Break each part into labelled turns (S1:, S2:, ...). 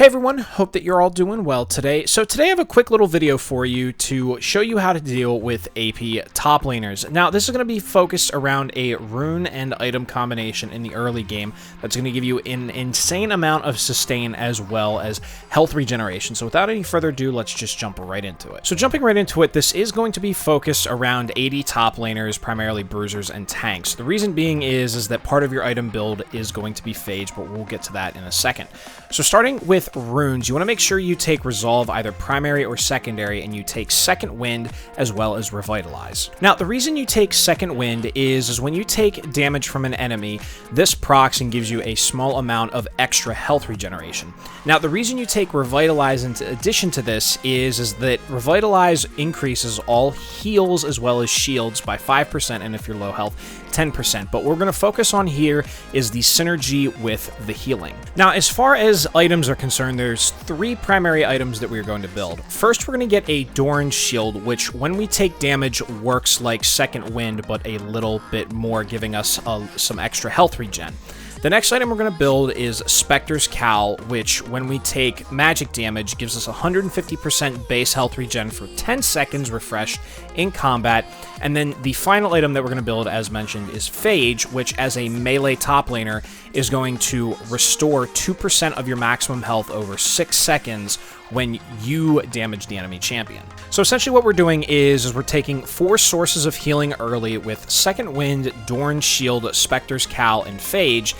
S1: Hey everyone, hope that you're all doing well today. So today I have a quick little video for you to show you how to deal with AP top laners. Now this is going to be focused around a rune and item combination in the early game that's going to give you an insane amount of sustain as well as health regeneration. So without any further ado, let's just jump right into it. So jumping right into it, this is going to be focused around 80 top laners, primarily bruisers and tanks. The reason being is that part of your item build is going to be phage, but we'll get to that in a second. So starting with runes, you want to make sure you take resolve either primary or secondary, and you take second wind as well as revitalize. Now the reason you take second wind is when you take damage from an enemy, this procs and gives you a small amount of extra health regeneration. Now the reason you take revitalize in addition to this is that revitalize increases all heals as well as shields by 5%, and if you're low health 10%, but what we're going to focus on here is the synergy with the healing. Now as far as items are concerned, there's three primary items that we're going to build. First, we're going to get a Doran shield, which when we take damage works like second wind, but a little bit more, giving us some extra health regen. The next item we're going to build is Spectre's Cowl, which when we take magic damage gives us 150% base health regen for 10 seconds refreshed in combat. And then the final item that we're going to build, as mentioned, is Phage, which as a melee top laner is going to restore 2% of your maximum health over 6 seconds when you damage the enemy champion. So essentially what we're doing is we're taking 4 sources of healing early with Second Wind, Doran Shield, Spectre's Cowl, and Phage,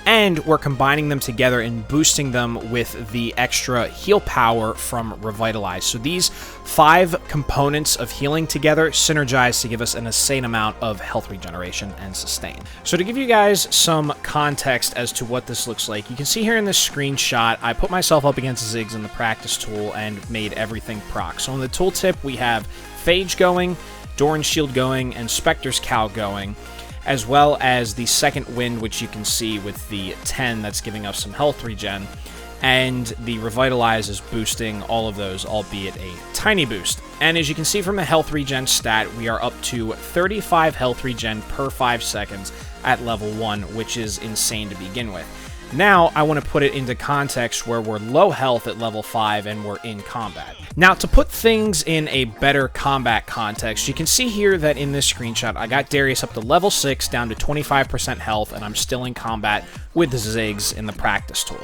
S1: and we're combining them together and boosting them with the extra heal power from Revitalize. So these 5 components of healing together synergize to give us an insane amount of health regeneration and sustain. So to give you guys some context as to what this looks like, you can see here in this screenshot, I put myself up against Ziggs in the practice tool and made everything proc. So in the tooltip, we have Phage going, Doran Shield going, and Spectre's Cowl going, as well as the second wind, which you can see with the 10 that's giving us some health regen, and the revitalize is boosting all of those, albeit a tiny boost. And as you can see from the health regen stat, we are up to 35 health regen per 5 seconds at level 1, which is insane to begin with. Now, I want to put it into context where we're low health at level 5 and we're in combat. Now, to put things in a better combat context, you can see here that in this screenshot, I got Darius up to level 6 down to 25% health, and I'm still in combat with the Ziggs in the practice tool.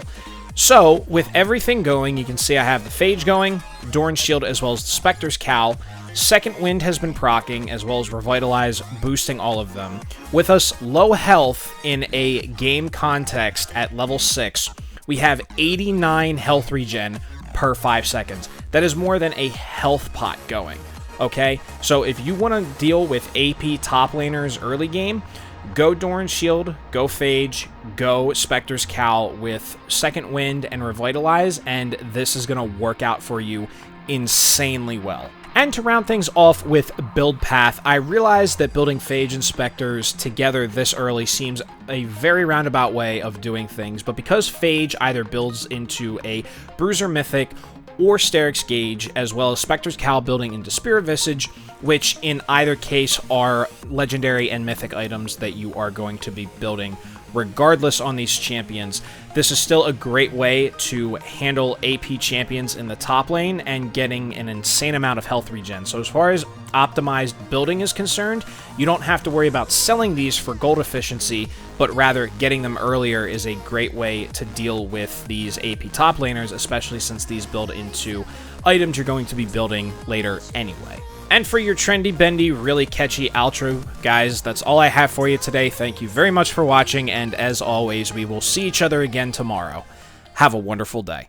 S1: So, with everything going, you can see I have the Phage going, Doran Shield, as well as the Spectre's Cowl. Second Wind has been proccing, as well as Revitalize, boosting all of them. With us low health in a game context at level 6, we have 89 health regen per 5 seconds. That is more than a health pot going, okay? So if you want to deal with AP top laners early game, go Doran Shield, go Phage, go Spectre's Cowl with Second Wind and Revitalize, and this is going to work out for you insanely well. And to round things off with build path, I realized that building Phage and Spectres together this early seems a very roundabout way of doing things, but because Phage either builds into a Bruiser Mythic or Sterix Gauge, as well as Spectre's Cowl building into Spirit Visage, which in either case are legendary and mythic items that you are going to be building regardless on these champions. This is still a great way to handle AP champions in the top lane and getting an insane amount of health regen. So as far as optimized building is concerned, you don't have to worry about selling these for gold efficiency, but rather getting them earlier is a great way to deal with these AP top laners, especially since these build into items you're going to be building later anyway. And for your trendy, bendy, really catchy outro, guys, that's all I have for you today. Thank you very much for watching, and as always, we will see each other again tomorrow. Have a wonderful day.